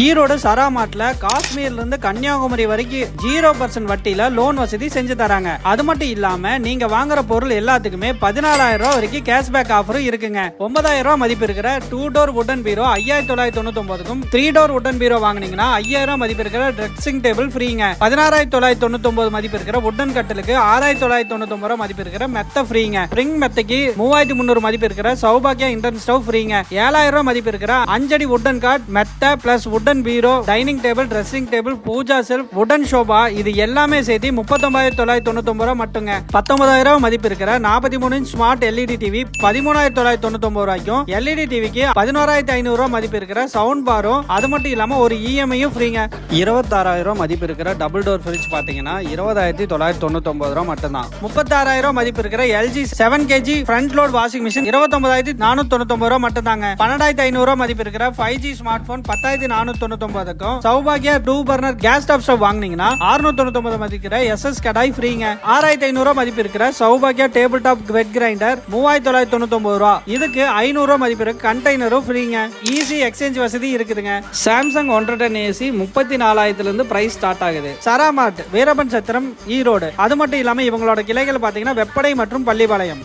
ஈரோடு சராமாட்ல காஷ்மீர்ல இருந்து கன்னியாகுமரி வரைக்கும் 0% வட்டியில லோன் வசதி செஞ்சு தராங்க. அது மட்டும் இல்லாம நீங்க வாங்குற பொருள் எல்லாத்துக்குமே 14,000 ரூபாய் வரைக்கும் கேஷ்பேக் ஆஃபரும் இருக்குங்க. 9,000 ரூபாய் மதிப்பு இருக்கிற 2 டோர் வுடன் பீரோ 5,999க்கும் 3 டோர் வுடன் பீரோ வாங்கினீங்கன்னா 5,000 மதிப்பு இருக்கிற ட்ரெஸ்ஸிங் டேபிள் ஃப்ரீங்க. 16,999 மதிப்பு இருக்கிற வுடன் கட்டலுக்கு 6,999 ரூபாய் மதிப்பு இருக்கிற மெத்த ஃப்ரீங்க. ஸ்ப்ரிங் மெத்தைக்கு 3,300 மதிப்பு இருக்கிற சௌபாக்கியா இண்டர் ஸ்டவ் ஃப்ரீங்க. 7,000 ரூபாய் மதிப்பு இருக்கிற 5 அடி வுடன் காட் மெத்த plus wooden bureau, dining table, dressing table, puja shelf, wooden sofa இது எல்லாமே சேர்த்து 39,999 ரூபாய் மட்டுங்க. 19,000 ரூபாய் மதிப்பு இருக்கிற 43 இன்ச் ஸ்மார்ட் எல்இடி டிவி 13,999 ரூபாய்க்கும், எல்இடி டிவிக்கு 11,500 ரூபாய் மதிப்பு இருக்கிற சவுண்ட் பாரும், அது மட்டும் இல்லாம ஒரு இஎம்ஐயும் ஃப்ரீங்க. 26,000 ரூபாய் மதிப்பு இருக்கிற டபுள் டோர் ஃப்ரிட்ஜ் பாத்தீங்கன்னா 20,999 ரூபாய் மட்டும்தான். 36,000 ரூபாய் மதிப்பு இருக்கிற LG 7 kg front load washing machine 29,499 ரூபாய் மட்டும் தாங்க. 12,500 ரூபாய் மதிப்பு இருக்கிற 5G ஸ்மார்ட் போன் 10,499க்கும், சௌபாகியா 2 பர்னர் கேஸ் ஸ்டவ் வாங்குனீங்கன்னா 699 மதிக்கிற SS கடாய் ஃப்ரீங்க. 6,500 ரூபாய் மதிப்பு இருக்கிற Saubhagya table top wet grinder 3,999 ரூபாய். இதுக்கு 500 ரூபாய் மதிப்பு இருக்கிற கண்டெய்னரும் ஃப்ரீங்க. ஈஸி எக்ஸ்சேஞ்ச் வசதி இருக்குதுங்க. சாம்சங் 110 AC 34,000 இருந்து பிரைஸ் ஸ்டார்ட் ஆகுது. சராமார்ட் வீரப்பன் சத்திரம் ஈரோடு. அது மட்டும் இல்லாம இவங்களோட கிளைகள் பாத்தீங்கன்னா வெப்படை மற்றும் பள்ளிப்பாளையம்.